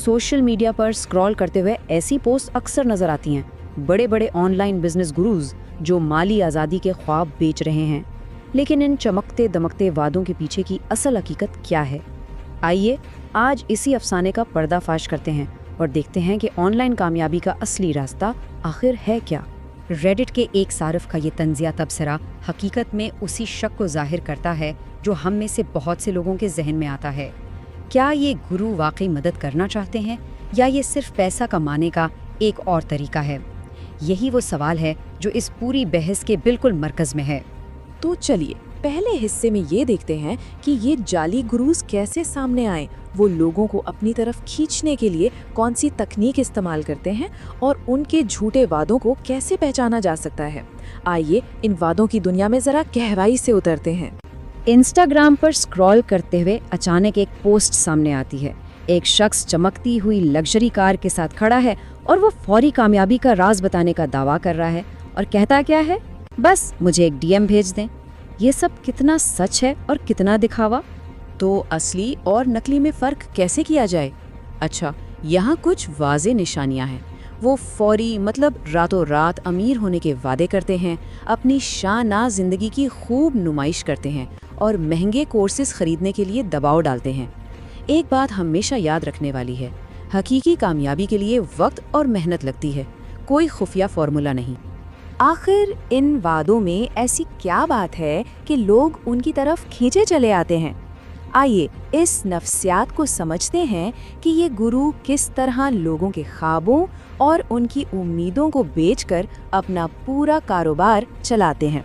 Social media पर scroll करते हुए ऐसी पोस्ट अक्सर नजर आती हैं। बड़े बड़े ऑनलाइन बिजनेस गुरुज जो माली आज़ादी के ख्वाब बेच रहे हैं। लेकिन इन चमकते दमकते वादों के पीछे की असल हकीकत क्या है? आइए आज इसी अफसाने का पर्दाफाश करते हैं और देखते हैं कि ऑनलाइन कामयाबी का असली रास्ता आखिर है क्या। रेडिट के एक सारिफ का ये तंजिया तबसरा हकीकत में उसी शक को जाहिर करता है जो हम में से बहुत से लोगों के जहन में आता है। क्या ये गुरु वाकई मदद करना चाहते हैं या ये सिर्फ पैसा कमाने का एक और तरीका है? यही वो सवाल है जो इस पूरी बहस के बिल्कुल मरकज में है। तो चलिए पहले हिस्से में ये देखते हैं कि ये जाली गुरुज कैसे सामने आए, वो लोगों को अपनी तरफ खींचने के लिए कौन सी तकनीक इस्तेमाल करते हैं और उनके झूठे वादों को कैसे पहचाना जा सकता है। आइए इन वादों की दुनिया में जरा गहराई से उतरते हैं। इंस्टाग्राम पर स्क्रॉल करते हुए अचानक एक पोस्ट सामने आती है। एक शख्स चमकती हुई लग्जरी कार के साथ खड़ा है और वो फौरी कामयाबी का राज बताने का दावा कर रहा है और कहता क्या है, बस मुझे एक डीएम भेज दें। ये सब कितना सच है और कितना दिखावा? तो असली और नकली में फ़र्क कैसे किया जाए? अच्छा, यहाँ कुछ वाज़ेह निशानियाँ हैं। वो फौरी मतलब रातों रात अमीर होने के वादे करते हैं, अपनी शानाज़ ज़िंदगी की खूब नुमाइश करते हैं और महंगे कोर्सेज खरीदने के लिए दबाव डालते हैं। एक बात हमेशा याद रखने वाली है, हकीकी कामयाबी के लिए वक्त और मेहनत लगती है, कोई खुफिया फॉर्मूला नहीं। आखिर इन वादों में ऐसी क्या बात है कि लोग उनकी तरफ खींचे चले आते हैं? आइए इस नफ्सियात को समझते हैं कि ये गुरु किस तरह लोगों के ख्वाबों और उनकी उम्मीदों को बेचकर अपना पूरा कारोबार चलाते हैं।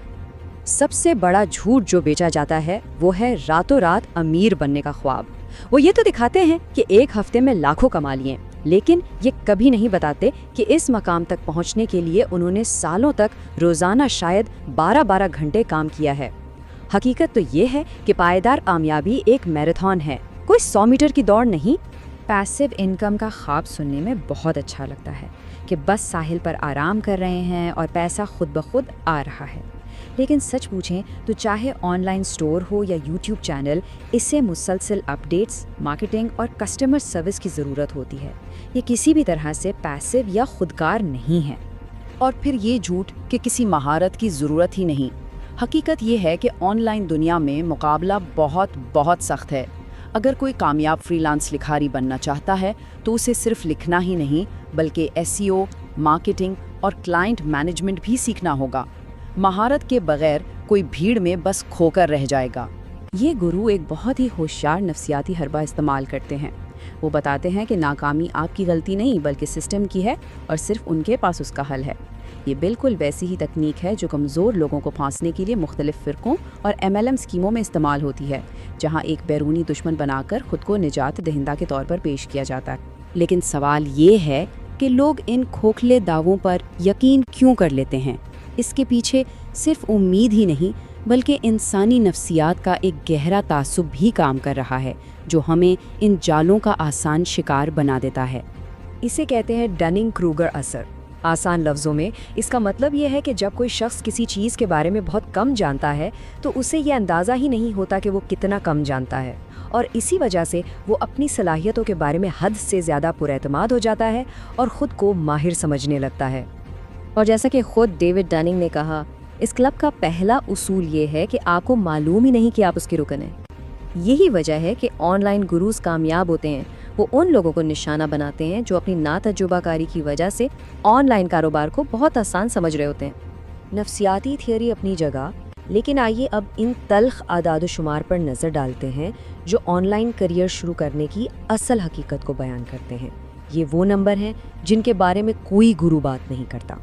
सबसे बड़ा झूठ जो बेचा जाता है वो है रातों रात अमीर बनने का ख्वाब। वो ये तो दिखाते हैं कि एक हफ्ते में लाखों कमा लिए, लेकिन ये कभी नहीं बताते कि इस मकाम तक पहुंचने के लिए उन्होंने सालों तक रोजाना शायद 12-12 घंटे काम किया है। हकीकत तो ये है कि पायदार कामयाबी एक मैराथन है, कोई 100 मीटर की दौड़ नहीं। पैसिव इनकम का ख्वाब सुनने में बहुत अच्छा लगता है कि बस साहिल पर आराम कर रहे हैं और पैसा खुद ब खुद आ रहा है। लेकिन सच पूछें तो चाहे ऑनलाइन स्टोर हो या यूट्यूब चैनल, इससे मुसलसल अपडेट्स, मार्केटिंग और कस्टमर सर्विस की ज़रूरत होती है। ये किसी भी तरह से पैसिव या खुदकार नहीं है। और फिर ये झूठ कि किसी महारत की ज़रूरत ही नहीं। हकीकत ये है कि ऑनलाइन दुनिया में मुकाबला बहुत सख्त है। अगर कोई कामयाब फ्रीलांस लिखारी बनना चाहता है तो उसे सिर्फ लिखना ही नहीं बल्कि एसईओ, मार्केटिंग और क्लाइंट मैनेजमेंट भी सीखना होगा। महारत के बगैर कोई भीड़ में बस खोकर रह जाएगा। ये गुरु एक बहुत ही होशियार नफ्सियाती हरबा इस्तेमाल करते हैं। वो बताते हैं कि नाकामी आपकी गलती नहीं बल्कि सिस्टम की है और सिर्फ उनके पास उसका हल है। ये बिल्कुल वैसी ही तकनीक है जो कमज़ोर लोगों को फांसने के लिए मुख्तलिफ फ़िरक़ों और MLM स्कीमों में इस्तेमाल होती है, जहाँ एक बैरूनी दुश्मन बनाकर खुद को निजात दहिंदा के तौर पर पेश किया जाता है। लेकिन सवाल ये है कि लोग इन खोखले दावों पर यकीन क्यों कर लेते हैं? इसके पीछे सिर्फ उम्मीद ही नहीं बल्कि इंसानी नफ्सियात का एक गहरा तासुब भी काम कर रहा है जो हमें इन जालों का आसान शिकार बना देता है। इसे कहते हैं डनिंग क्रूगर असर। आसान लफ्ज़ों में इसका मतलब ये है कि जब कोई शख्स किसी चीज़ के बारे में बहुत कम जानता है तो उसे ये अंदाज़ा ही नहीं होता कि वो कितना कम जानता है, और इसी वजह से वो अपनी सलाहियतों के बारे में हद से ज़्यादा पुरएतमाद हो जाता है और ख़ुद को माहिर समझने लगता है। और जैसा कि खुद डेविड डनिंग ने कहा, इस क्लब का पहला उसूल ये है कि आपको मालूम ही नहीं कि आप उसके रुकन हैं। यही वजह है कि ऑनलाइन गुरुज कामयाब होते हैं। वो उन लोगों को निशाना बनाते हैं जो अपनी नातजुर्बाकारी की वजह से ऑनलाइन कारोबार को बहुत आसान समझ रहे होते हैं। नफ्सियाती थियरी अपनी जगह, लेकिन आइए अब इन तल्ख आदाद-ओ-शुमार पर नज़र डालते हैं जो ऑनलाइन करियर शुरू करने की असल हकीकत को बयान करते हैं। ये वो नंबर हैं जिनके बारे में कोई गुरु बात नहीं करता।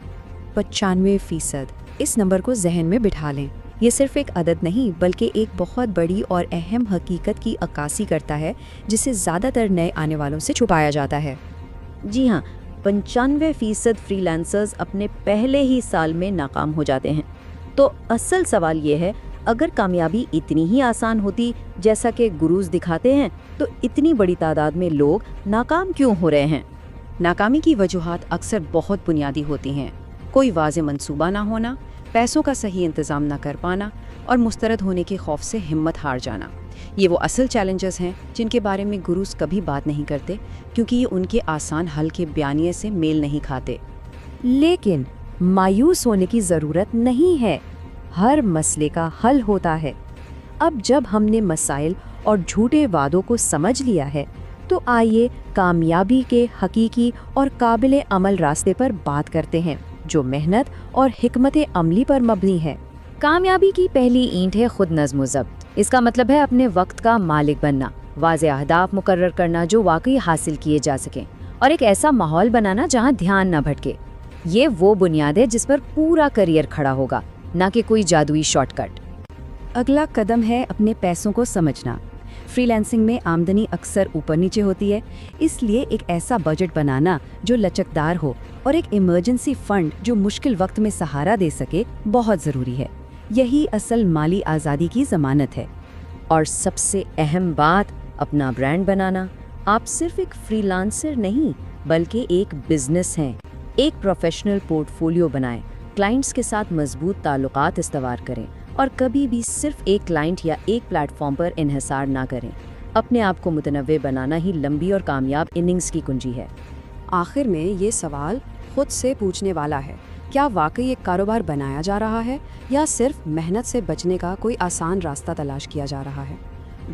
95%। इस नंबर को जहन में बिठा लें। ये सिर्फ एक अदद नहीं बल्कि एक बहुत बड़ी और अहम हकीकत की अक्कासी करता है जिसे ज़्यादातर नए आने वालों से छुपाया जाता है। जी हाँ, 95% फ्रीलांसर्स अपने पहले ही साल में नाकाम हो जाते हैं। तो असल सवाल ये है, अगर कामयाबी इतनी ही आसान होती जैसा कि गुरुज दिखाते हैं तो इतनी बड़ी तादाद में लोग नाकाम क्यों हो रहे हैं? नाकामी की वजूहात अक्सर बहुत बुनियादी होती हैं। कोई वाज़े मंसूबा ना होना, पैसों का सही इंतज़ाम ना कर पाना और मुस्तरद होने के खौफ से हिम्मत हार जाना। ये वो असल चैलेंजेस हैं जिनके बारे में गुरुज कभी बात नहीं करते, क्योंकि ये उनके आसान हल के बयानिए से मेल नहीं खाते। लेकिन मायूस होने की ज़रूरत नहीं है, हर मसले का हल होता है। अब जब हमने मसाइल और झूठे वादों को समझ लिया है, तो आइए कामयाबी के हकीकी और काबिल अमल रास्ते पर बात करते हैं, जो मेहनत और हिकमत अमली पर मबनी है। कामयाबी की पहली ईंट है खुद नज़्म व ज़ब्त। इसका मतलब है अपने वक्त का मालिक बनना, वाज़े अहदाफ मुकर्रर करना जो वाकई हासिल किए जा सकें, और एक ऐसा माहौल बनाना जहां ध्यान न भटके। ये वो बुनियाद है जिस पर पूरा करियर खड़ा होगा, ना कि कोई जादुई शॉर्टकट। अगला कदम है अपने पैसों को समझना। फ्रीलांसिंग में आमदनी अक्सर ऊपर नीचे होती है, इसलिए एक ऐसा बजट बनाना जो लचकदार हो और एक इमरजेंसी फंड जो मुश्किल वक्त में सहारा दे सके बहुत ज़रूरी है। यही असल माली आज़ादी की ज़मानत है। और सबसे अहम बात, अपना ब्रांड बनाना। आप सिर्फ एक फ्रीलांसर नहीं, बल्कि एक बिजनेस हैं। एक प्रोफेशनल पोर्टफोलियो बनाएं, क्लाइंट्स के साथ मजबूत ताल्लुकात इस्तवार करें और कभी भी सिर्फ एक क्लाइंट या एक प्लेटफॉर्म पर इन्हिसार ना करें। अपने आप को मुतनव्वे बनाना ही लंबी और कामयाब इनिंग्स की कुंजी है। आखिर में ये सवाल खुद से पूछने वाला है, क्या वाकई एक कारोबार बनाया जा रहा है या सिर्फ मेहनत से बचने का कोई आसान रास्ता तलाश किया जा रहा है?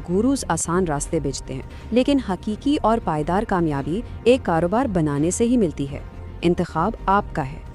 गुरुज आसान रास्ते बेचते हैं, लेकिन हकीकी और पायदार कामयाबी एक कारोबार बनाने से ही मिलती है। इंतखाब आपका है।